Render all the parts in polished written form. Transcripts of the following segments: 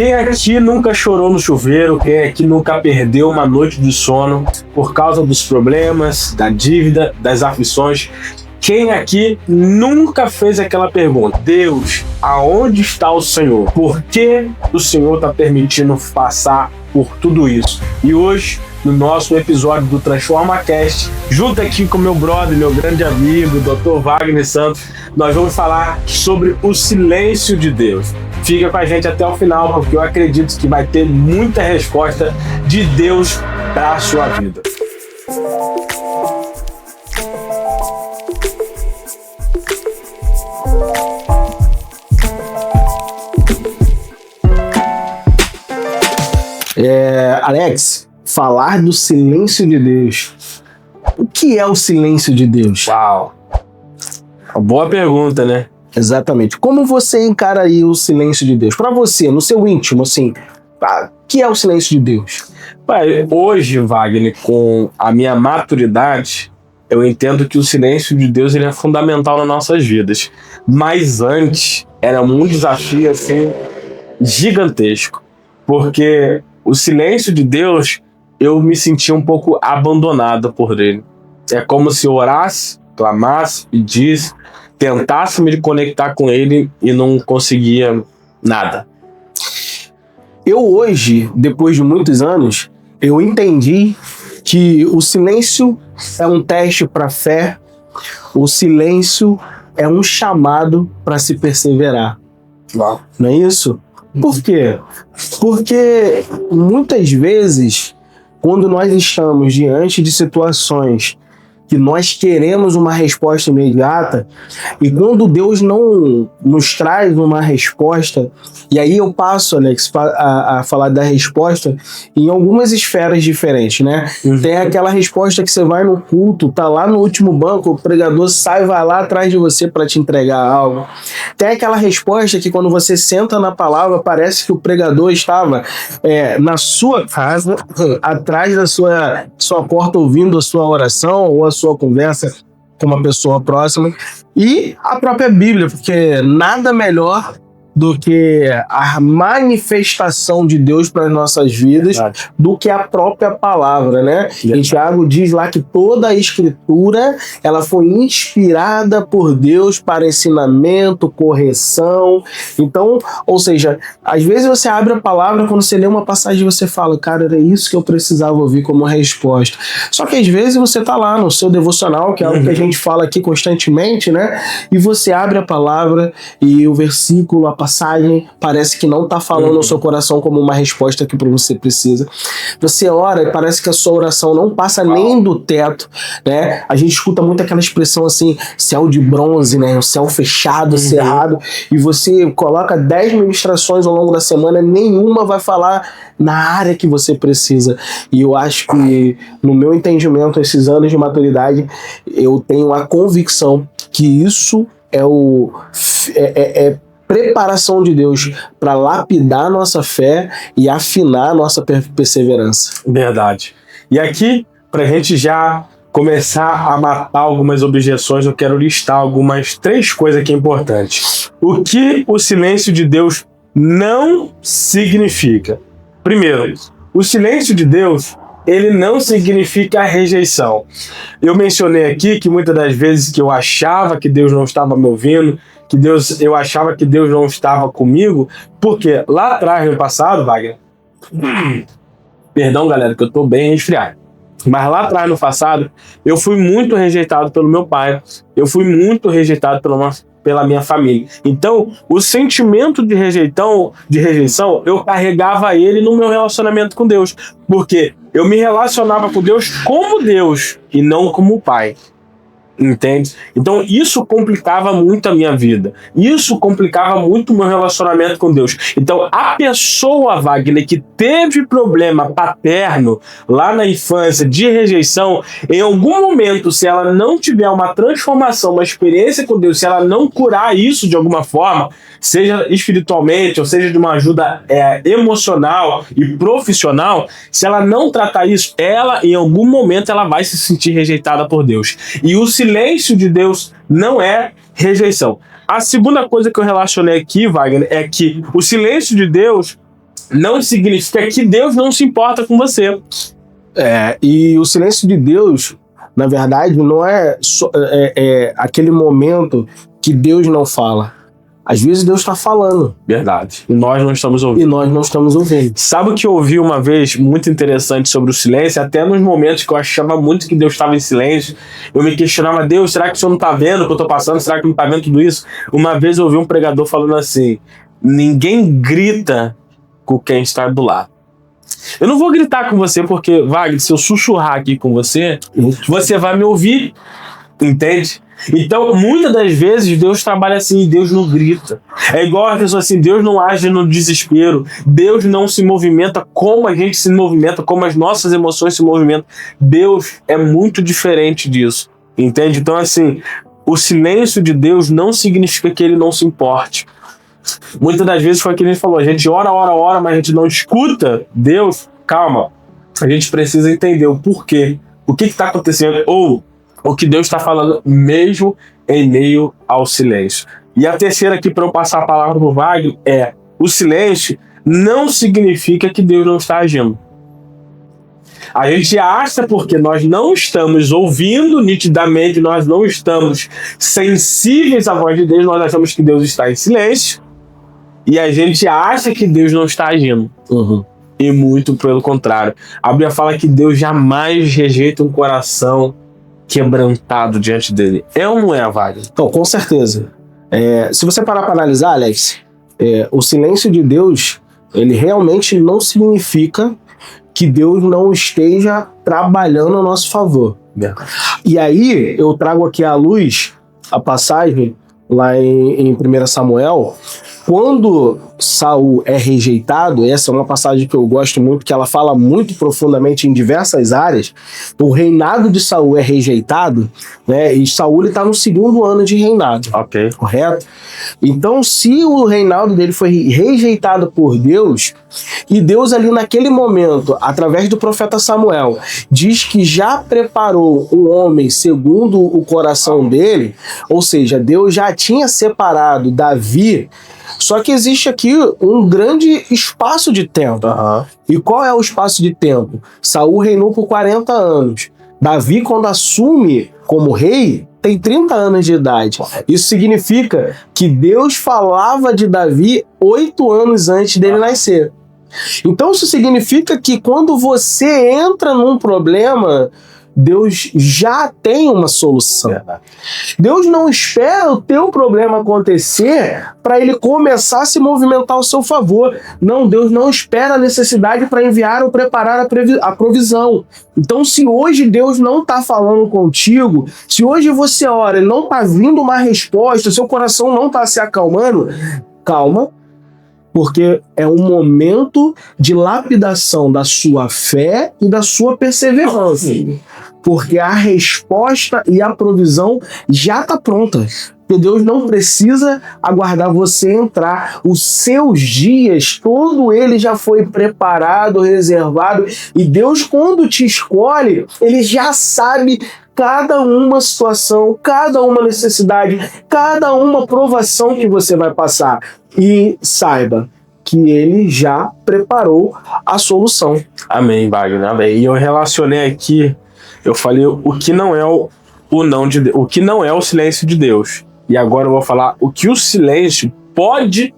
Quem aqui nunca chorou no chuveiro? Quem aqui nunca perdeu uma noite de sono por causa dos problemas, da dívida, das aflições? Quem aqui nunca fez aquela pergunta? Deus, aonde está o Senhor? Por que o Senhor está permitindo passar por tudo isso? E hoje, no nosso episódio do TransformaCast, junto aqui com meu brother, meu grande amigo, Dr. Wagner Santos, nós vamos falar sobre o silêncio de Deus. Fica com a gente até o final, porque eu acredito que vai ter muita resposta de Deus para a sua vida. Alex, falar do silêncio de Deus. O que é o silêncio de Deus? Uau! Uma boa pergunta, né? Exatamente. Como você encararia o silêncio de Deus? Para você, no seu íntimo, assim, o que é o silêncio de Deus? Pai, hoje, Wagner, com a minha maturidade, eu entendo que o silêncio de Deus ele é fundamental nas nossas vidas. Mas antes, era um desafio assim, gigantesco. Porque o silêncio de Deus, eu me sentia um pouco abandonado por ele. É como se eu orasse, clamasse, pedisse, tentasse me conectar com ele e não conseguia nada. Eu hoje, depois de muitos anos, eu entendi que o silêncio é um teste para a fé, o silêncio é um chamado para se perseverar. Uau. Não é isso? Por quê? Porque muitas vezes, quando nós estamos diante de situações que nós queremos uma resposta imediata, e quando Deus não nos traz uma resposta, e aí eu passo, Alex, a falar da resposta em algumas esferas diferentes, né? Tem aquela resposta que você vai no culto, tá lá no último banco, o pregador sai, vai lá atrás de você para te entregar algo. Tem aquela resposta que quando você senta na palavra, parece que o pregador estava na sua casa, atrás da sua porta, ouvindo a sua oração ou a sua conversa com uma pessoa próxima, e a própria Bíblia, porque nada melhor do que a manifestação de Deus para as nossas vidas do que a própria palavra, né? E Tiago diz lá que toda a escritura ela foi inspirada por Deus para ensinamento, correção. Então, ou seja, às vezes você abre a palavra, quando você lê uma passagem você fala, cara, era isso que eu precisava ouvir como resposta. Só que às vezes você tá lá no seu devocional, que é algo que a gente fala aqui constantemente, né? E você abre a palavra e o versículo, a passagem parece que não está falando ao seu coração como uma resposta que você precisa. Você ora e parece que a sua oração não passa nem do teto, né? A gente escuta muito aquela expressão assim, céu de bronze, né? O céu fechado, cerrado, e você coloca 10 ministrações ao longo da semana, nenhuma vai falar na área que você precisa. E eu acho que, no meu entendimento, esses anos de maturidade, eu tenho a convicção que isso é preparação de Deus para lapidar nossa fé e afinar nossa perseverança. Verdade. E aqui, para a gente já começar a matar algumas objeções, eu quero listar algumas 3 coisas que é importante. O que o silêncio de Deus não significa? Primeiro, o silêncio de Deus, ele não significa rejeição. Eu mencionei aqui que muitas das vezes que eu achava que Deus não estava me ouvindo, eu achava que Deus não estava comigo, porque lá atrás, no passado, Wagner, perdão galera, que eu tô bem resfriado, mas lá atrás, no passado, eu fui muito rejeitado pelo meu pai, eu fui muito rejeitado pela minha família. Então, o sentimento de rejeição, eu carregava ele no meu relacionamento com Deus, porque eu me relacionava com Deus como Deus e não como pai. Entende? Então isso complicava muito a minha vida. Isso complicava muito o meu relacionamento com Deus. Então a pessoa, Wagner, que teve problema paterno lá na infância de rejeição, em algum momento, se ela não tiver uma transformação, uma experiência com Deus, se ela não curar isso de alguma forma, seja espiritualmente ou seja de uma ajuda emocional e profissional, se ela não tratar isso, ela em algum momento ela vai se sentir rejeitada por Deus. E o silêncio de Deus não é rejeição. A segunda coisa que eu relacionei aqui, Wagner, é que o silêncio de Deus não significa que Deus não se importa com você. E o silêncio de Deus, na verdade, não é só aquele momento que Deus não fala. Às vezes Deus está falando. Verdade. E nós não estamos ouvindo. E nós não estamos ouvindo. Sabe o que eu ouvi uma vez muito interessante sobre o silêncio? Até nos momentos que eu achava muito que Deus estava em silêncio, eu me questionava: Deus, será que o Senhor não está vendo o que eu estou passando? Será que não está vendo tudo isso? Uma vez eu ouvi um pregador falando assim: ninguém grita com quem está do lado. Eu não vou gritar com você porque, Wagner, se eu sussurrar aqui com você, você vai me ouvir, entende? Então, muitas das vezes, Deus trabalha assim, Deus não grita. É igual a pessoa assim, Deus não age no desespero, Deus não se movimenta como a gente se movimenta, como as nossas emoções se movimentam. Deus é muito diferente disso, entende? Então, assim, o silêncio de Deus não significa que ele não se importe. Muitas das vezes foi o que a gente falou, a gente ora, mas a gente não escuta Deus. Calma, a gente precisa entender o porquê, o que está acontecendo, ou o que Deus está falando mesmo em meio ao silêncio. E a terceira aqui, para eu passar a palavra para o Wagner, é: o silêncio não significa que Deus não está agindo. A gente acha, porque nós não estamos ouvindo nitidamente, nós não estamos sensíveis à voz de Deus, nós achamos que Deus está em silêncio, e a gente acha que Deus não está agindo. E muito pelo contrário. A Bíblia fala que Deus jamais rejeita um coração quebrantado diante dele. É ou não é, Wagner? Então, com certeza. Se você parar para analisar, Alex, o silêncio de Deus, ele realmente não significa que Deus não esteja trabalhando a nosso favor. E aí, eu trago aqui à luz a passagem lá em 1 Samuel, quando Saul é rejeitado. Essa é uma passagem que eu gosto muito, que ela fala muito profundamente em diversas áreas. O reinado de Saul é rejeitado, né? E Saul está no 2º ano de reinado. Ok. Correto? Então, se o reinado dele foi rejeitado por Deus, e Deus ali naquele momento, através do profeta Samuel, diz que já preparou um homem segundo o coração dele, ou seja, Deus já tinha separado Davi. Só que existe aqui um grande espaço de tempo. E qual é o espaço de tempo? Saul reinou por 40 anos. Davi, quando assume como rei, tem 30 anos de idade. Isso significa que Deus falava de Davi 8 anos antes dele nascer. Então isso significa que quando você entra num problema, Deus já tem uma solução. Deus não espera o teu problema acontecer para ele começar a se movimentar ao seu favor. Não, Deus não espera a necessidade para enviar ou preparar a provisão. Então, se hoje Deus não está falando contigo, se hoje você ora e não está vindo uma resposta, seu coração não está se acalmando, calma, porque é um momento de lapidação da sua fé e da sua perseverança. Porque a resposta e a provisão já está pronta. Porque Deus não precisa aguardar você entrar. Os seus dias, todo ele já foi preparado, reservado. E Deus, quando te escolhe, ele já sabe cada uma situação, cada uma necessidade, cada uma provação que você vai passar. E saiba que ele já preparou a solução. Amém, Wagner. Amém. E eu relacionei aqui, eu falei o que não é o não de Deus, o que não é o silêncio de Deus. E agora eu vou falar o que o silêncio pode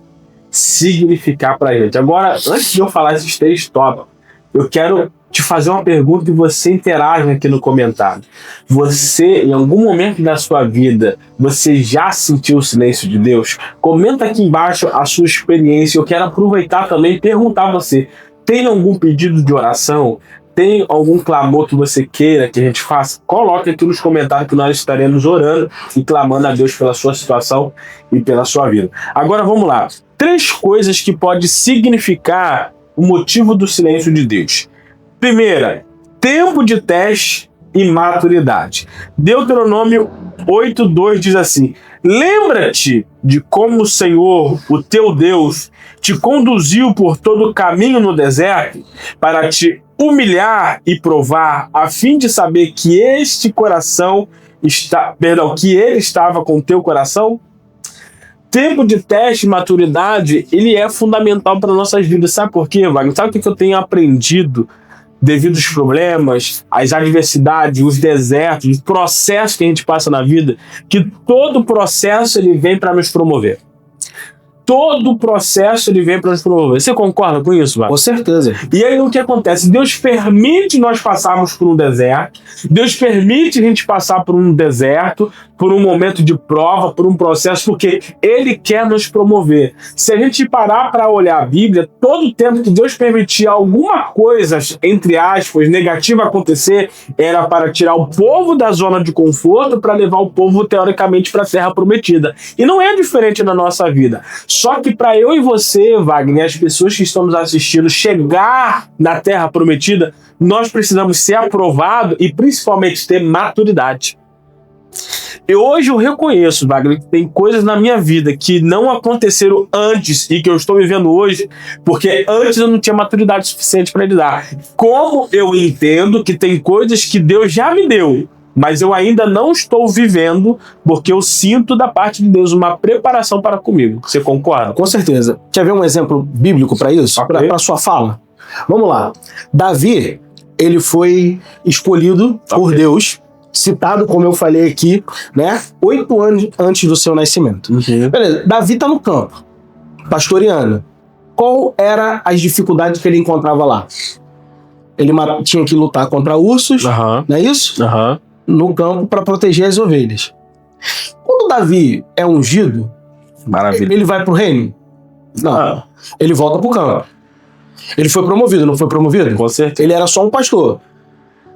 significar pra gente. Agora, antes de eu falar esses 3 tópicos, eu quero te fazer uma pergunta e você interage aqui no comentário. Você, em algum momento da sua vida, você já sentiu o silêncio de Deus? Comenta aqui embaixo a sua experiência. Eu quero aproveitar também e perguntar a você: tem algum pedido de oração? Tem algum clamor que você queira que a gente faça? Coloque aqui nos comentários que nós estaremos orando e clamando a Deus pela sua situação e pela sua vida. Agora vamos lá. 3 coisas que podem significar o motivo do silêncio de Deus. Primeira, tempo de teste e maturidade. Deuteronômio 8:2 diz assim: lembra-te de como o Senhor, o teu Deus, te conduziu por todo o caminho no deserto para te humilhar e provar, a fim de saber que que ele estava com o teu coração. tempo de teste e maturidade, ele é fundamental para nossas vidas. Sabe por quê, Wagner? Sabe o que eu tenho aprendido devido aos problemas, às adversidades, os desertos, os processos que a gente passa na vida? Que todo processo ele vem para nos promover. Todo processo ele vem para nos promover. Você concorda com isso, Wagner? Com certeza. E aí o que acontece? Deus permite nós passarmos por um deserto, Deus permite a gente passar por um deserto, por um momento de prova, por um processo, porque Ele quer nos promover. Se a gente parar para olhar a Bíblia, todo o tempo que Deus permitia alguma coisa, entre aspas, negativa acontecer, era para tirar o povo da zona de conforto, para levar o povo, teoricamente, para a Terra Prometida. E não é diferente na nossa vida. Só que para eu e você, Wagner, as pessoas que estão nos assistindo, chegar na Terra Prometida, nós precisamos ser aprovados e principalmente ter maturidade. E hoje eu reconheço, Wagner, que tem coisas na minha vida que não aconteceram antes e que eu estou vivendo hoje, porque antes eu não tinha maturidade suficiente para lidar. Como eu entendo que tem coisas que Deus já me deu, mas eu ainda não estou vivendo, porque eu sinto da parte de Deus uma preparação para comigo. Você concorda? Com certeza. Quer ver um exemplo bíblico para isso? Okay. Para sua fala? Vamos lá. Davi, ele foi escolhido por Deus, citado, como eu falei aqui, né? 8 anos antes do seu nascimento. Uhum. Beleza. Davi tá no campo, pastoreando. Qual eram as dificuldades que ele encontrava lá? Ele tinha que lutar contra ursos, não é isso? No campo para proteger as ovelhas. Quando Davi é ungido, maravilha, ele vai pro reino? Não. Ele volta pro campo. Ele foi promovido, não foi promovido? Com certeza. Ele era só um pastor.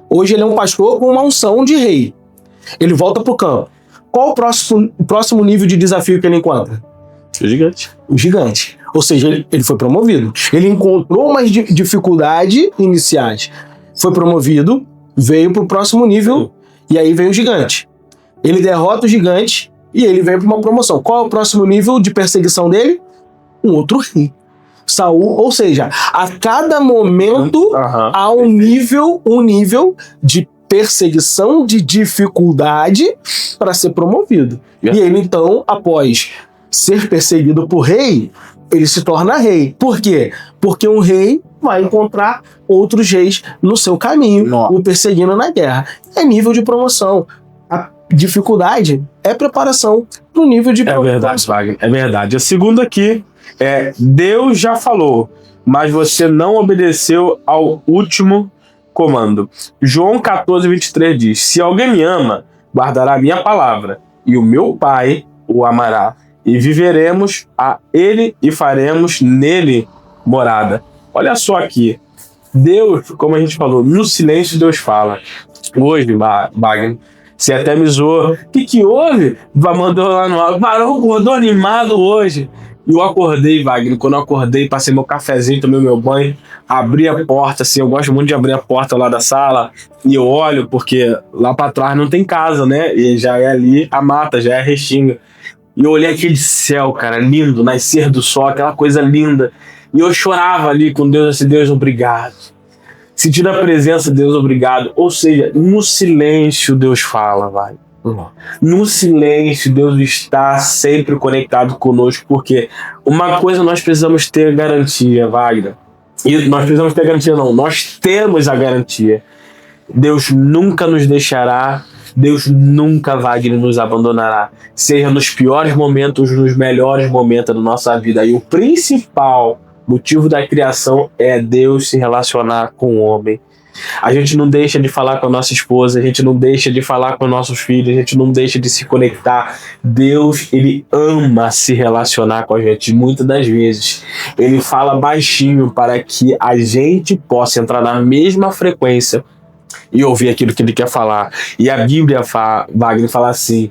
Hoje ele é um pastor com uma unção de rei. Ele volta pro campo. Qual o próximo nível de desafio que ele encontra? O gigante. O gigante. Ou seja, ele foi promovido. Ele encontrou umas dificuldades iniciais. Foi promovido, veio pro próximo nível. E aí vem o gigante. Ele derrota o gigante e ele vem para uma promoção. Qual é o próximo nível de perseguição dele? Um outro rei. Saul, ou seja, a cada momento há um nível de perseguição, de dificuldade para ser promovido. E ele então, após ser perseguido por rei, ele se torna rei. Por quê? Porque um rei vai encontrar outros reis no seu caminho, o perseguindo na guerra. É nível de promoção. A dificuldade é preparação para o nível de promoção. É verdade, Wagner. É verdade. A segunda aqui é: Deus já falou, mas você não obedeceu ao último comando. João 14:23 diz: se alguém me ama, guardará a minha palavra, e o meu Pai o amará. E viveremos a ele e faremos nele morada. Olha só aqui. Deus, como a gente falou, no silêncio Deus fala. Hoje, Wagner, você até me zoou. O que houve? Mandou lá no áudio. Barão acordou animado hoje. E eu acordei, Wagner. Quando eu acordei, passei meu cafezinho, tomei meu banho, abri a porta, assim, eu gosto muito de abrir a porta lá da sala, e eu olho, porque lá pra trás não tem casa, né? E já é ali a mata, já é a restinga. E eu olhei aquele céu, cara, lindo, nascer do sol, aquela coisa linda. E eu chorava ali com Deus, assim: Deus, obrigado. Sentindo a presença de Deus, obrigado. Ou seja, no silêncio Deus fala, vai. No silêncio Deus está sempre conectado conosco, porque uma coisa nós precisamos ter garantia, Wagner. E nós precisamos ter garantia, não. Nós temos a garantia. Deus nunca nos deixará. Deus nunca, Wagner, nos abandonará. Seja nos piores momentos, nos melhores momentos da nossa vida. E o principal motivo da criação é Deus se relacionar com o homem. A gente não deixa de falar com a nossa esposa, a gente não deixa de falar com nossos filhos, a gente não deixa de se conectar. Deus, ele ama se relacionar com a gente. Muitas das vezes ele fala baixinho para que a gente possa entrar na mesma frequência e ouvir aquilo que ele quer falar. E a Bíblia, Wagner, fala assim: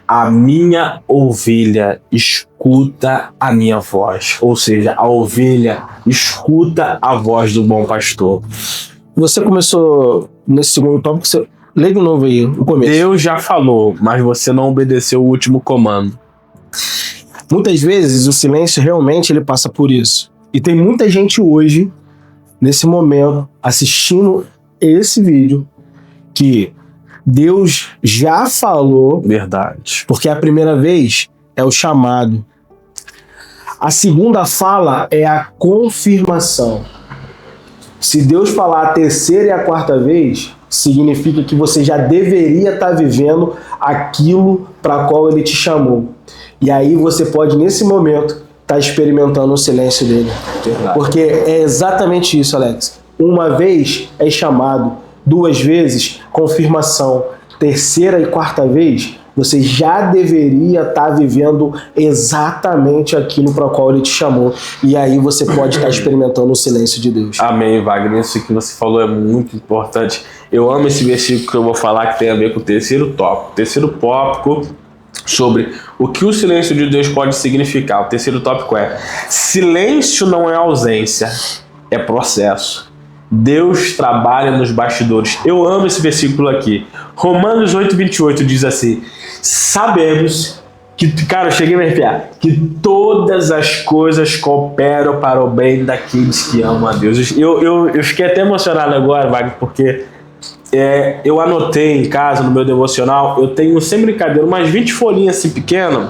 a minha ovelha escuta a minha voz. Ou seja, a ovelha escuta a voz do bom pastor. Você começou nesse segundo tópico, você lê de novo aí o começo. Deus já falou, mas você não obedeceu o último comando. Muitas vezes o silêncio realmente ele passa por isso. E tem muita gente hoje, nesse momento, assistindo esse vídeo, que Deus já falou. Verdade. Porque a primeira vez é o chamado. A segunda fala é a confirmação. Se Deus falar a terceira e a quarta vez, significa que você já deveria estar vivendo aquilo para qual Ele te chamou. E aí você pode, nesse momento, estar experimentando o silêncio dele. Verdade. Porque é exatamente isso, Alex. Uma vez é chamado, 2 vezes, confirmação. Terceira e quarta vez, você já deveria estar vivendo exatamente aquilo para o qual Ele te chamou. E aí você pode estar experimentando o silêncio de Deus. Amém, Wagner. Isso que você falou é muito importante. Eu amo esse versículo que eu vou falar, que tem a ver com o terceiro tópico. O terceiro tópico sobre o que o silêncio de Deus pode significar. O terceiro tópico é: silêncio não é ausência, é processo. Deus trabalha nos bastidores. Eu amo esse versículo aqui. Romanos 8:28 diz assim: sabemos que, cara, eu cheguei a me arrepiar, que todas as coisas cooperam para o bem daqueles que amam a Deus. Eu fiquei até emocionado agora, Wagner, porque eu anotei em casa, no meu devocional, eu tenho, sem brincadeira, umas 20 folhinhas assim pequenas.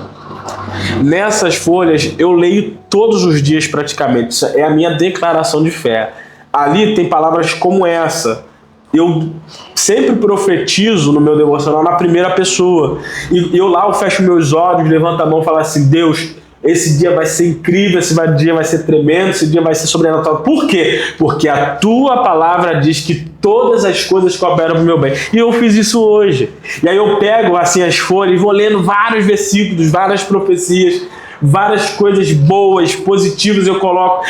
Nessas folhas eu leio todos os dias praticamente. Isso é a minha declaração de fé. Ali tem palavras como essa. Eu sempre profetizo no meu devocional na primeira pessoa. E eu lá eu fecho meus olhos, levanto a mão e falo assim: Deus, esse dia vai ser incrível, esse dia vai ser tremendo, esse dia vai ser sobrenatural. Por quê? Porque a tua palavra diz que todas as coisas cooperam para o meu bem. E eu fiz isso hoje. E aí eu pego assim as folhas e vou lendo vários versículos, várias profecias, várias coisas boas, positivas. Eu coloco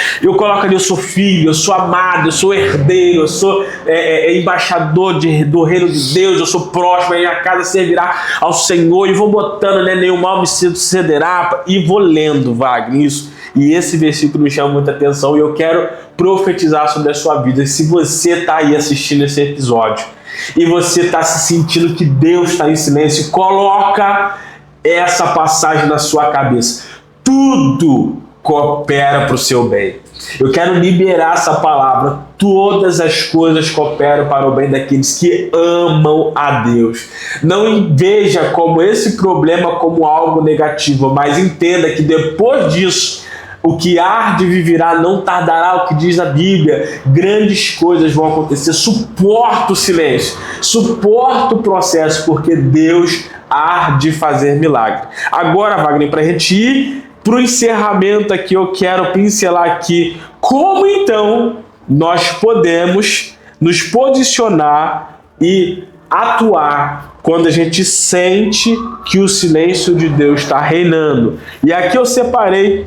ali: eu sou filho, eu sou amado, eu sou herdeiro, eu sou embaixador do reino de Deus, eu sou próspero, a minha casa servirá ao Senhor. E vou botando, né, nenhum mal me sucederá, e vou lendo, Wagner, isso. E esse versículo me chama muita atenção e eu quero profetizar sobre a sua vida. Se você está aí assistindo esse episódio e você está se sentindo que Deus está em silêncio, coloca essa passagem na sua cabeça: tudo coopera para o seu bem. Eu quero liberar essa palavra: todas as coisas cooperam para o bem daqueles que amam a Deus. Não veja como esse problema como algo negativo, mas entenda que depois disso, o que há de virá não tardará, o que diz a Bíblia. Grandes coisas vão acontecer. Suporta o silêncio, suporta o processo, porque Deus há de fazer milagre. Agora, Wagner, para a gente ir para o encerramento aqui, eu quero pincelar aqui como então nós podemos nos posicionar e atuar quando a gente sente que o silêncio de Deus está reinando. E aqui eu separei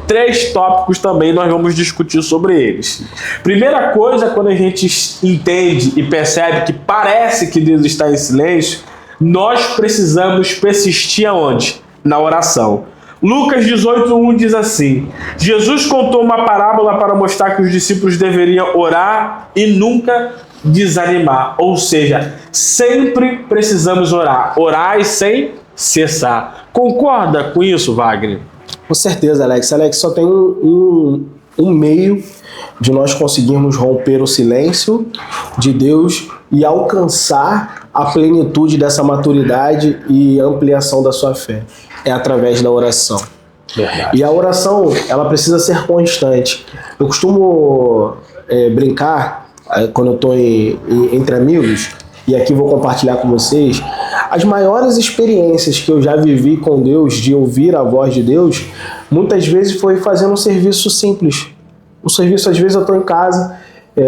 3 tópicos também, nós vamos discutir sobre eles. Primeira coisa, quando a gente entende e percebe que parece que Deus está em silêncio, nós precisamos persistir aonde? Na oração. Lucas 18:1 diz assim: Jesus contou uma parábola para mostrar que os discípulos deveriam orar e nunca desanimar. Ou seja, sempre precisamos orar. Orar e sem cessar. Concorda com isso, Wagner? Com certeza, Alex. Alex, só tem um meio de nós conseguirmos romper o silêncio de Deus e alcançar a plenitude dessa maturidade e ampliação da sua fé. É através da oração. Verdade. E a oração, ela precisa ser constante. Eu costumo brincar, quando eu estou entre amigos, e aqui vou compartilhar com vocês, as maiores experiências que eu já vivi com Deus, de ouvir a voz de Deus, muitas vezes foi fazendo um serviço simples. Um serviço, às vezes eu estou em casa,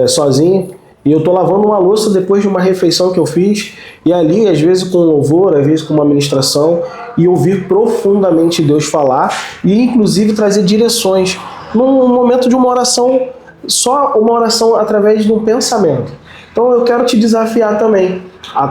sozinho, e eu estou lavando uma louça depois de uma refeição que eu fiz, e ali, às vezes com louvor, às vezes com uma ministração, e ouvir profundamente Deus falar, e inclusive trazer direções. Num momento de uma oração, só uma oração através de um pensamento. Então eu quero te desafiar também,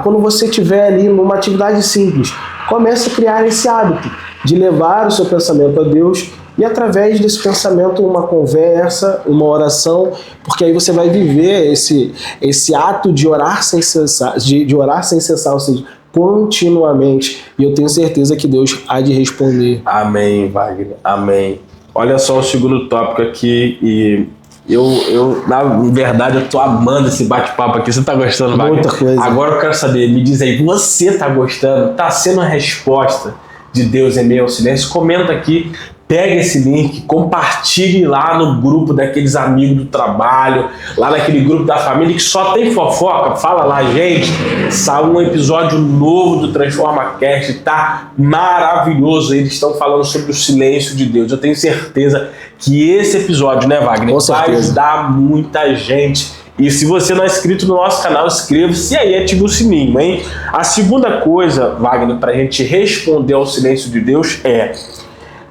quando você estiver ali numa atividade simples, comece a criar esse hábito de levar o seu pensamento a Deus, e através desse pensamento uma conversa, uma oração, porque aí você vai viver esse ato de orar sem cessar, de orar sem cessar, ou seja, continuamente. E eu tenho certeza que Deus há de responder. Amém, Wagner. Amém. Olha só o segundo tópico aqui, e eu na verdade, eu tô amando esse bate-papo aqui. Você tá gostando, Wagner? Muita coisa. Agora eu quero saber, me diz aí, você tá gostando? Tá sendo a resposta de Deus em meio ao silêncio? Comenta aqui pega esse link, compartilhe lá no grupo daqueles amigos do trabalho, lá naquele grupo da família que só tem fofoca. Fala lá, gente, saiu um episódio novo do TransformaCast, tá maravilhoso. Eles estão falando sobre o silêncio de Deus. Eu tenho certeza que esse episódio, né, Wagner, vai ajudar muita gente. E se você não é inscrito no nosso canal, inscreva-se e aí ativa o sininho, hein? A segunda coisa, Wagner, para a gente responder ao silêncio de Deus é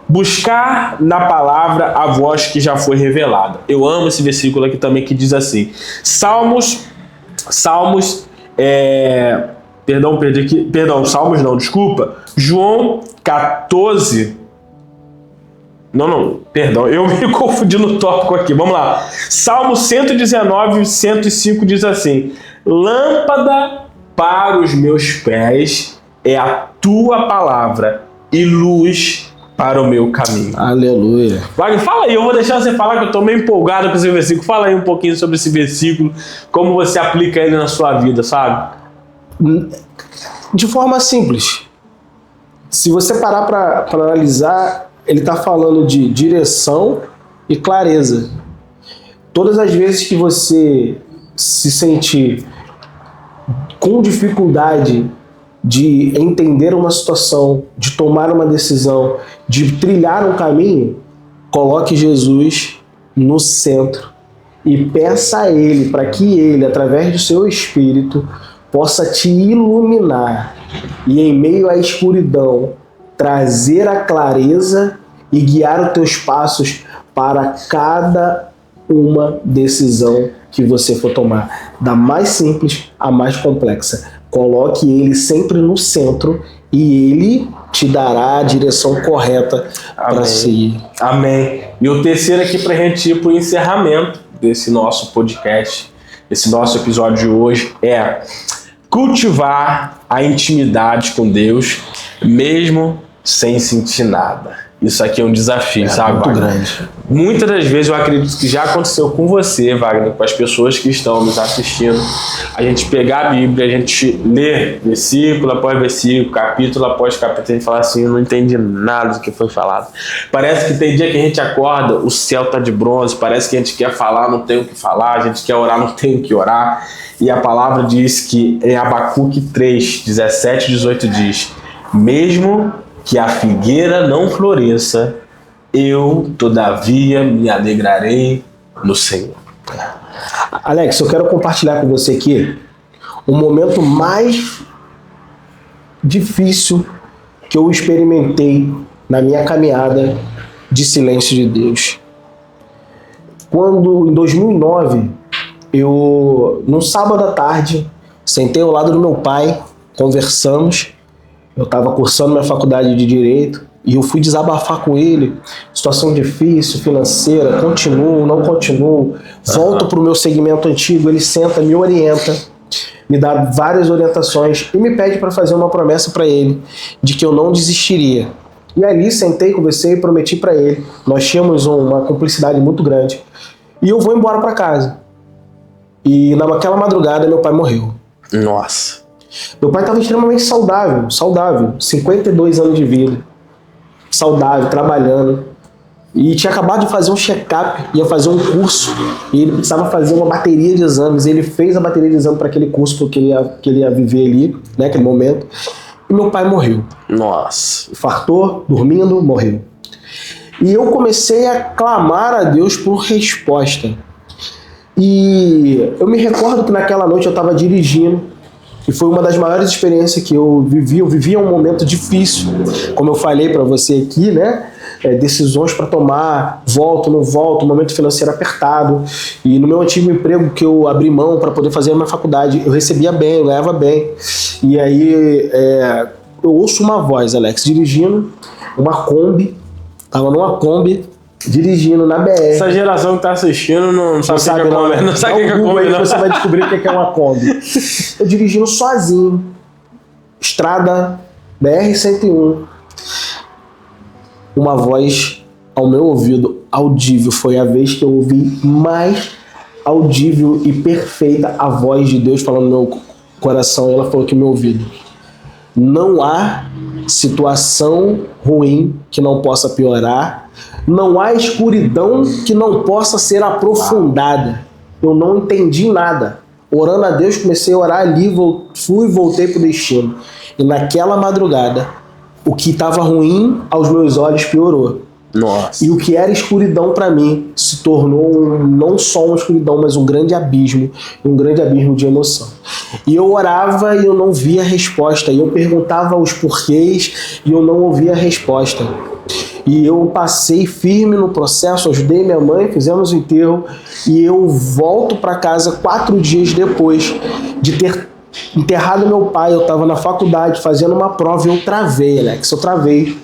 buscar na palavra a voz que já foi revelada. Eu amo esse versículo aqui também que diz assim, Salmos João 14, eu me confundi no tópico aqui, vamos lá. Salmo 119, 105 diz assim, lâmpada para os meus pés é a tua palavra e luz para o meu caminho. Aleluia. Wagner, fala aí, eu vou deixar você falar que eu estou meio empolgado com esse versículo. Fala aí um pouquinho sobre esse versículo, como você aplica ele na sua vida, sabe? De forma simples. Se você parar para analisar, ele está falando de direção e clareza. Todas as vezes que você se sentir com dificuldade de entender uma situação, de tomar uma decisão, de trilhar um caminho, coloque Jesus no centro e peça a Ele para que Ele, através do seu Espírito, possa te iluminar e em meio à escuridão trazer a clareza e guiar os teus passos para cada uma decisão que você for tomar, da mais simples à mais complexa. Coloque Ele sempre no centro e Ele te dará a direção correta para seguir. Amém. E o terceiro aqui para a gente ir para o encerramento desse nosso podcast, esse nosso episódio de hoje, é cultivar a intimidade com Deus, mesmo sem sentir nada. Isso aqui é um desafio, sabe, muito Wagner? grande. Muitas das vezes eu acredito que já aconteceu com você, Wagner, com as pessoas que estão nos assistindo, a gente pegar a Bíblia, a gente ler versículo após versículo, capítulo após capítulo, a gente fala assim, eu não entendi nada do que foi falado. Parece que tem dia que a gente acorda, o céu tá de bronze, parece que a gente quer falar, não tem o que falar, a gente quer orar, não tem o que orar. E a palavra diz que em Abacuque 3, 17 e 18 diz, mesmo que a figueira não floresça, eu, todavia, me alegrarei no Senhor. Alex, eu quero compartilhar com você aqui o momento mais difícil que eu experimentei na minha caminhada de silêncio de Deus. Quando, em 2009, eu, num sábado à tarde, sentei ao lado do meu pai, conversamos. Eu estava cursando minha faculdade de Direito e eu fui desabafar com ele. Situação difícil, financeira, continuo, não continuo. Volto para o meu segmento antigo, ele senta, me orienta, me dá várias orientações e me pede para fazer uma promessa para ele de que eu não desistiria. E ali sentei, conversei e prometi para ele. Nós tínhamos uma cumplicidade muito grande. E eu vou embora para casa. E naquela madrugada meu pai morreu. Nossa. Meu pai estava extremamente saudável, 52 anos de vida, saudável, trabalhando, e tinha acabado de fazer um check-up, ia fazer um curso, e ele precisava fazer uma bateria de exames, ele fez a bateria de exame para aquele curso que ele ia viver ali, né, naquele momento, e meu pai morreu. Nossa. Infartou, dormindo, morreu. E eu comecei a clamar a Deus por resposta. E eu me recordo que naquela noite eu estava dirigindo, e foi uma das maiores experiências que eu vivia um momento difícil, como eu falei para você aqui, né? Decisões para tomar, volto, não volto, momento financeiro apertado. E no meu antigo emprego que eu abri mão para poder fazer a minha faculdade, eu recebia bem, eu ganhava bem. E aí eu ouço uma voz, Alex, dirigindo uma Kombi, tava numa Kombi, dirigindo na BR. Essa geração que tá assistindo não sabe o que é Kombi. Não sabe o que é Kombi, não. Você vai descobrir o que é uma Kombi. Eu dirigindo sozinho. Estrada BR-101. Uma voz ao meu ouvido, audível. Foi a vez que eu ouvi mais audível e perfeita a voz de Deus falando no meu coração. E ela falou que no meu ouvido: não há situação ruim que não possa piorar, não há escuridão que não possa ser aprofundada. Eu não entendi nada. Orando a Deus, comecei a orar ali, fui e voltei pro destino. E naquela madrugada, o que estava ruim aos meus olhos piorou. Nossa. E o que era escuridão para mim se tornou não só uma escuridão, mas um grande abismo de emoção. E eu orava e eu não via resposta. E eu perguntava os porquês e eu não ouvia a resposta. E eu passei firme no processo, ajudei minha mãe, fizemos o enterro e eu volto para casa 4 dias depois de ter enterrado meu pai. Eu estava na faculdade fazendo uma prova e eu travei, Alex. Eu travei,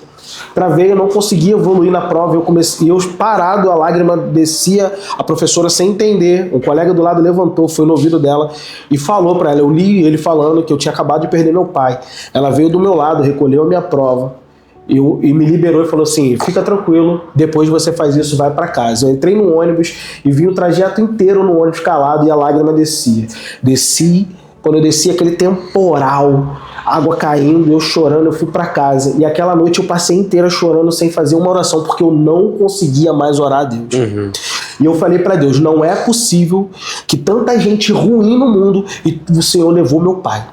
eu não conseguia evoluir na prova. Eu parado, a lágrima descia, a professora sem entender. Um colega do lado levantou, foi no ouvido dela e falou para ela. Eu li ele falando que eu tinha acabado de perder meu pai. Ela veio do meu lado, recolheu a minha prova. E me liberou e falou assim: fica tranquilo, depois você faz isso, vai para casa. Eu entrei no ônibus e vi o trajeto inteiro no ônibus calado e a lágrima descia. Quando eu desci, aquele temporal, água caindo, eu chorando, eu fui para casa. E aquela noite eu passei inteira chorando sem fazer uma oração, porque eu não conseguia mais orar a Deus. E eu falei para Deus: não é possível que tanta gente ruim no mundo e o Senhor levou meu pai.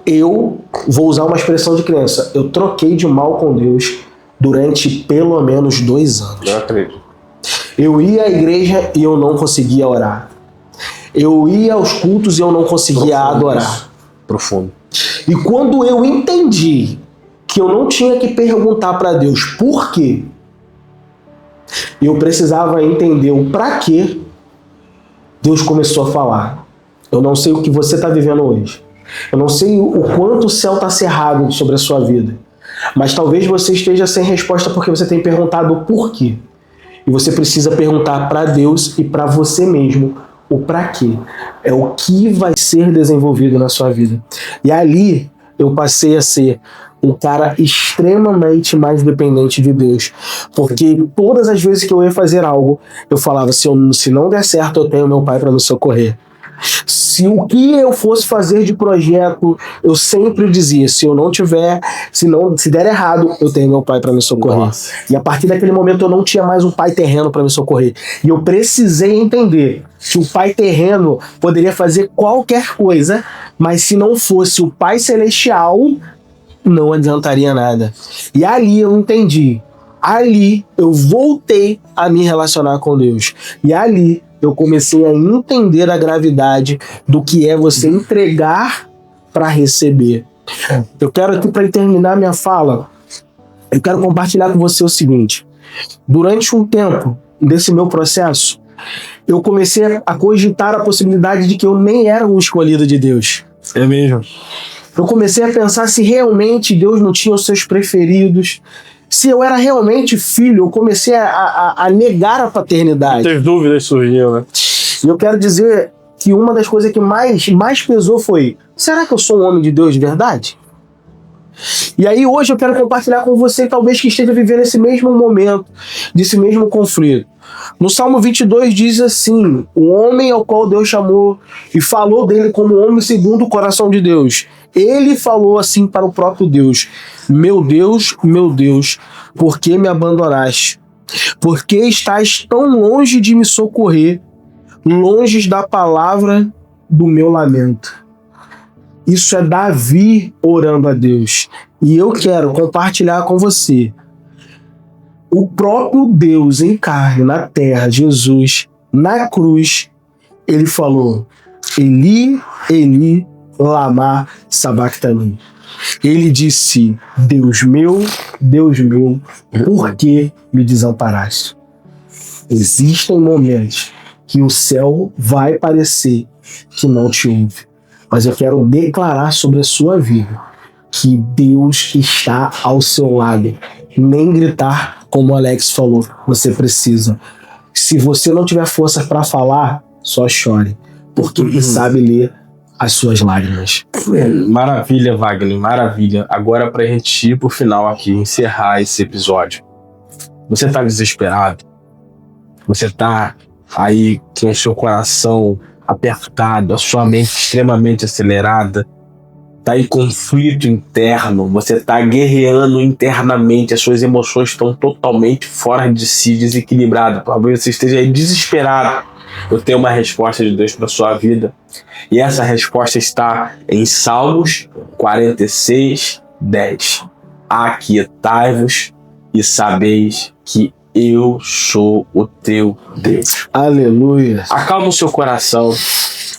Eu vou usar uma expressão de criança. Eu troquei de mal com Deus durante pelo menos 2 anos. Eu acredito. Eu ia à igreja e eu não conseguia orar. Eu ia aos cultos e eu não conseguia adorar. Profundo. E quando eu entendi que eu não tinha que perguntar para Deus por quê, eu precisava entender o para quê, Deus começou a falar: eu não sei o que você está vivendo hoje. Eu não sei o quanto o céu está cerrado sobre a sua vida, mas talvez você esteja sem resposta porque você tem perguntado o porquê. E você precisa perguntar para Deus e para você mesmo o para quê. É o que vai ser desenvolvido na sua vida. E ali eu passei a ser um cara extremamente mais dependente de Deus. Porque todas as vezes que eu ia fazer algo, eu falava: se não der certo, eu tenho meu pai para me socorrer. Se o que eu fosse fazer de projeto, eu sempre dizia: se eu não tiver, se der errado, eu tenho meu pai para me socorrer. Nossa. E a partir daquele momento eu não tinha mais um pai terreno para me socorrer. E eu precisei entender que o pai terreno poderia fazer qualquer coisa, mas se não fosse o pai celestial, não adiantaria nada. E ali eu entendi. Ali eu voltei a me relacionar com Deus. E ali eu comecei a entender a gravidade do que é você entregar para receber. Eu quero aqui, para terminar minha fala, eu quero compartilhar com você o seguinte. Durante um tempo desse meu processo, eu comecei a cogitar a possibilidade de que eu nem era um escolhido de Deus. É mesmo? Eu comecei a pensar se realmente Deus não tinha os seus preferidos, se eu era realmente filho. Eu comecei a negar a paternidade. Muitas dúvidas surgiam, né? E eu quero dizer que uma das coisas que mais pesou foi: será que eu sou um homem de Deus de verdade? E aí hoje eu quero compartilhar com você, talvez que esteja vivendo esse mesmo momento, desse mesmo conflito. No Salmo 22 diz assim: o homem ao qual Deus chamou e falou dele como homem segundo o coração de Deus, ele falou assim para o próprio Deus: meu Deus, por que me abandonaste? Por que estás tão longe de me socorrer, longe da palavra do meu lamento? Isso é Davi orando a Deus. E eu quero compartilhar com você. O próprio Deus em carne, na terra, Jesus, na cruz, ele falou: Eli, Eli, lama sabachthani. Ele disse: Deus meu, por que me desamparaste? Existem momentos que o céu vai parecer que não te ouve. Mas eu quero declarar sobre a sua vida que Deus está ao seu lado. Nem gritar, como o Alex falou, você precisa. Se você não tiver força para falar, só chore, porque Ele sabe ler as suas lágrimas. Maravilha, Wagner, maravilha. Agora, pra gente ir pro final aqui, encerrar esse episódio. Você tá desesperado? Você tá aí com o seu coração apertado, a sua mente extremamente acelerada? está em conflito interno, você está guerreando internamente, as suas emoções estão totalmente fora de si, desequilibradas. Talvez você esteja aí desesperado. Eu tenho uma resposta de Deus para sua vida. E essa resposta está em Salmos 46, 10. Aquietai-vos e sabeis que eu sou o teu Deus. Aleluia. Acalma o seu coração,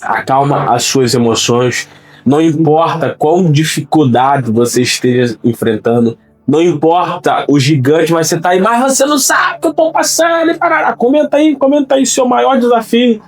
acalma as suas emoções. Não importa qual dificuldade você esteja enfrentando, não importa o gigante, mas você tá aí, mas você não sabe o que eu tô passando, e parará. Comenta aí seu maior desafio,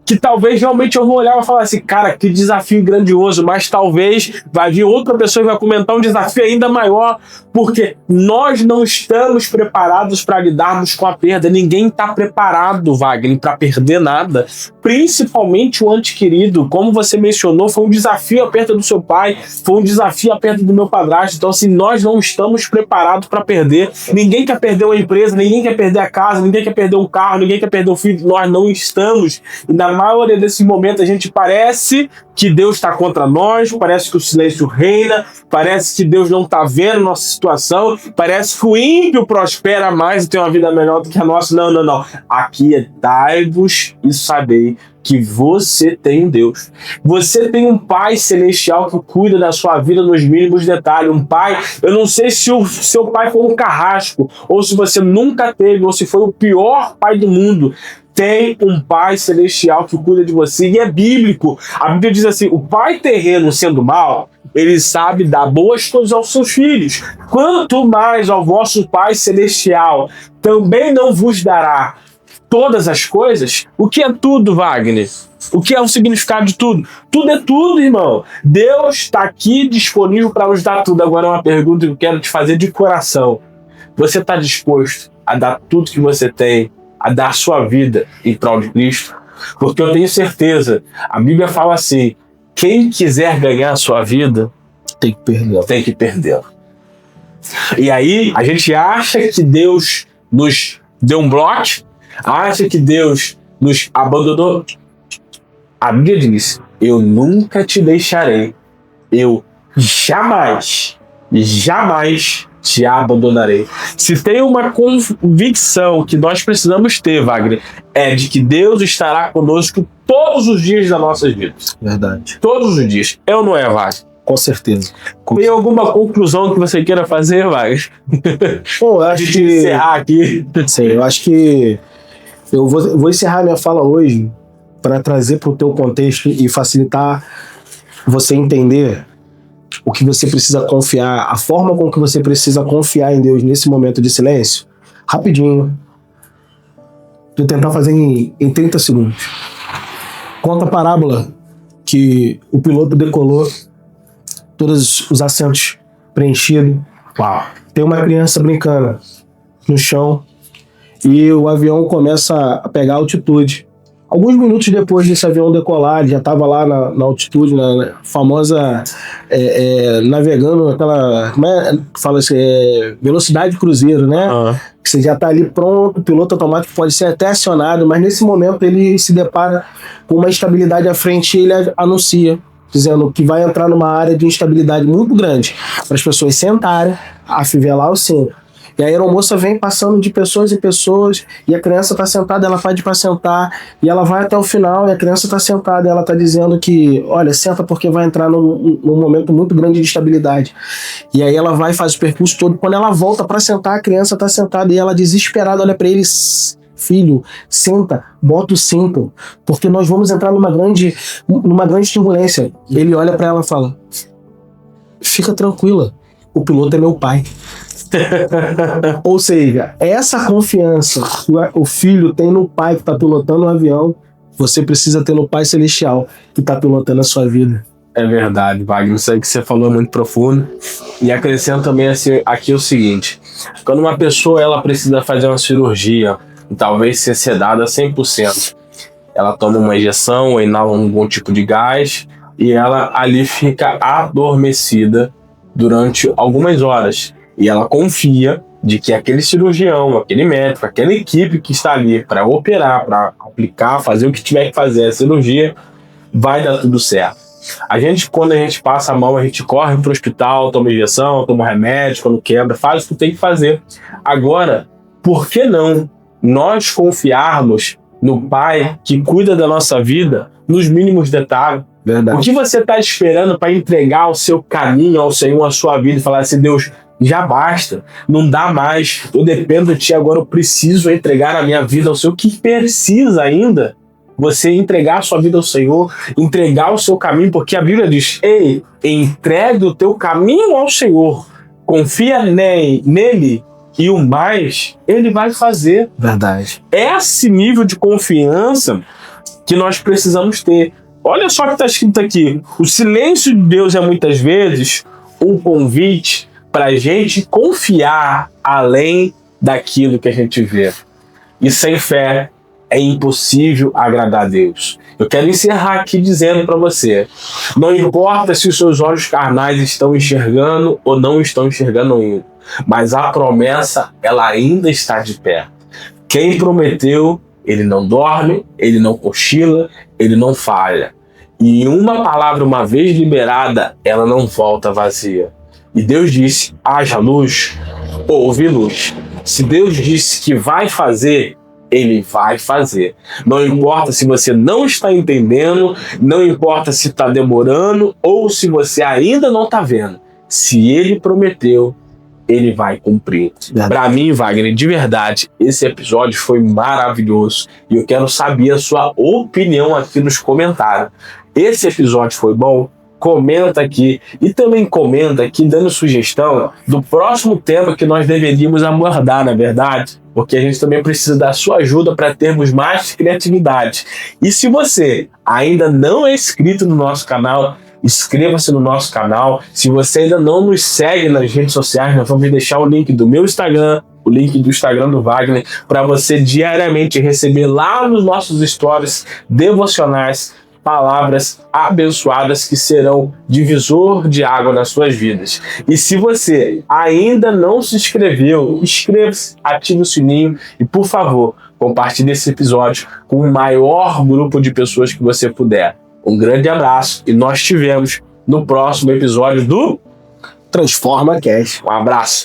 que talvez realmente eu vou olhar e falar assim, cara, que desafio grandioso, mas talvez vai vir outra pessoa e vai comentar um desafio ainda maior, porque nós não estamos preparados para lidarmos com a perda. Ninguém está preparado, Wagner, para perder nada, principalmente o ente querido. Como você mencionou, foi um desafio a perda do seu pai, foi um desafio a perda do meu padrasto. Então, assim, nós não estamos preparados para perder. Ninguém quer perder uma empresa, ninguém quer perder a casa, ninguém quer perder um carro, ninguém quer perder um filho. Nós não estamos. E na maioria desses momentos a gente parece que Deus está contra nós, parece que o silêncio reina, parece que Deus não está vendo nossa situação, parece que o ímpio prospera mais e tem uma vida melhor do que a nossa. Não. Aquietai-vos e sabei que você tem um Deus. Você tem um Pai Celestial que cuida da sua vida nos mínimos detalhes. Um Pai, eu não sei se o seu pai foi um carrasco, ou se você nunca teve, ou se foi o pior pai do mundo. Tem um Pai Celestial que cuida de você, e é bíblico. A Bíblia diz assim, o pai terreno sendo mal, ele sabe dar boas coisas aos seus filhos. Quanto mais ao vosso Pai Celestial também não vos dará todas as coisas. O que é tudo, Wagner? O que é o significado de tudo? Tudo é tudo, irmão. Deus está aqui disponível para nos dar tudo. Agora, uma pergunta que eu quero te fazer de coração. Você está disposto a dar tudo que você tem, a dar sua vida em prol de Cristo? Porque eu tenho certeza, a Bíblia fala assim, quem quiser ganhar a sua vida, tem que perdê-la. E aí, a gente acha que Deus nos deu um bloco, acha que Deus nos abandonou. A Bíblia diz, eu nunca te deixarei, eu jamais te abandonarei. Se tem uma convicção que nós precisamos ter, Wagner, é de que Deus estará conosco todos os dias das nossas vidas. Verdade. Todos os dias. É ou não é, Wagner? Com certeza. Tem alguma conclusão que você queira fazer, Wagner? Bom, eu acho que... encerrar aqui. Sim, eu acho que eu vou encerrar minha fala hoje para trazer para o teu contexto e facilitar você entender o que você precisa confiar, a forma com que você precisa confiar em Deus nesse momento de silêncio. Rapidinho. Vou tentar fazer em 30 segundos. Conta a parábola que o piloto decolou, todos os assentos preenchidos. Uau. Tem uma criança brincando no chão e o avião começa a pegar altitude. Alguns minutos depois desse avião decolar, ele já estava lá na altitude, na famosa navegando aquela, como é, fala assim, velocidade cruzeiro, né? Que você já está ali pronto, o piloto automático pode ser até acionado, mas nesse momento ele se depara com uma instabilidade à frente e ele anuncia, dizendo que vai entrar numa área de instabilidade muito grande para as pessoas sentarem, afivelar o cinto. E a aeromoça vem passando de pessoas em pessoas, e a criança está sentada, ela pede para sentar, e ela vai até o final, e a criança está sentada, e ela está dizendo que, olha, senta porque vai entrar num momento muito grande de estabilidade. E aí ela vai e faz o percurso todo. Quando ela volta para sentar, a criança está sentada, e ela desesperada olha para eles: filho, senta, bota o cinto, porque nós vamos entrar numa grande turbulência. Ele olha para ela e fala: fica tranquila, o piloto é meu pai. Ou seja, essa confiança que o filho tem no pai que está pilotando o avião, você precisa ter no Pai Celestial que está pilotando a sua vida. É verdade, Wagner. Isso aí que você falou é muito profundo. E acrescento também aqui o seguinte: quando uma pessoa ela precisa fazer uma cirurgia, talvez ser sedada 100%, ela toma uma injeção ou inala algum tipo de gás e ela ali fica adormecida durante algumas horas. E ela confia de que aquele cirurgião, aquele médico, aquela equipe que está ali para operar, para aplicar, fazer o que tiver que fazer a cirurgia, vai dar tudo certo. A gente, quando a gente passa a mão, a gente corre pro hospital, toma injeção, toma remédio, quando quebra, faz o que tem que fazer. Agora, por que não nós confiarmos no Pai que cuida da nossa vida nos mínimos detalhes? Verdade. O que você está esperando para entregar o seu caminho ao Senhor, a sua vida, e falar assim, Deus, já basta, não dá mais, eu dependo de Ti, agora eu preciso entregar a minha vida ao Senhor. O que precisa ainda? Você entregar a sua vida ao Senhor, entregar o seu caminho, porque a Bíblia diz, ei, entregue o teu caminho ao Senhor, confia nele e o mais Ele vai fazer. Verdade. Esse nível de confiança que nós precisamos ter. Olha só o que está escrito aqui. O silêncio de Deus é muitas vezes um convite para a gente confiar além daquilo que a gente vê. E sem fé é impossível agradar a Deus. Eu quero encerrar aqui dizendo para você, não importa se os seus olhos carnais estão enxergando ou não estão enxergando ainda, mas a promessa, ela ainda está de pé. Quem prometeu, ele não dorme, ele não cochila, ele não falha. E uma palavra, uma vez liberada, ela não volta vazia. E Deus disse, haja luz, houve luz. Se Deus disse que vai fazer, Ele vai fazer. Não importa se você não está entendendo, não importa se está demorando ou se você ainda não está vendo. Se Ele prometeu, Ele vai cumprir. Para mim, Wagner, de verdade, esse episódio foi maravilhoso. E eu quero saber a sua opinião aqui nos comentários. Esse episódio foi bom? Comenta aqui. E também comenta aqui dando sugestão do próximo tema que nós deveríamos abordar, na verdade. Porque a gente também precisa da sua ajuda para termos mais criatividade. E se você ainda não é inscrito no nosso canal, inscreva-se no nosso canal. Se você ainda não nos segue nas redes sociais, nós vamos deixar o link do meu Instagram, o link do Instagram do Wagner, para você diariamente receber lá nos nossos stories devocionais palavras abençoadas que serão divisor de água nas suas vidas. E se você ainda não se inscreveu, inscreva-se, ative o sininho e, por favor, compartilhe esse episódio com o maior grupo de pessoas que você puder. Um grande abraço e nós te vemos no próximo episódio do Transforma Cast. Um abraço.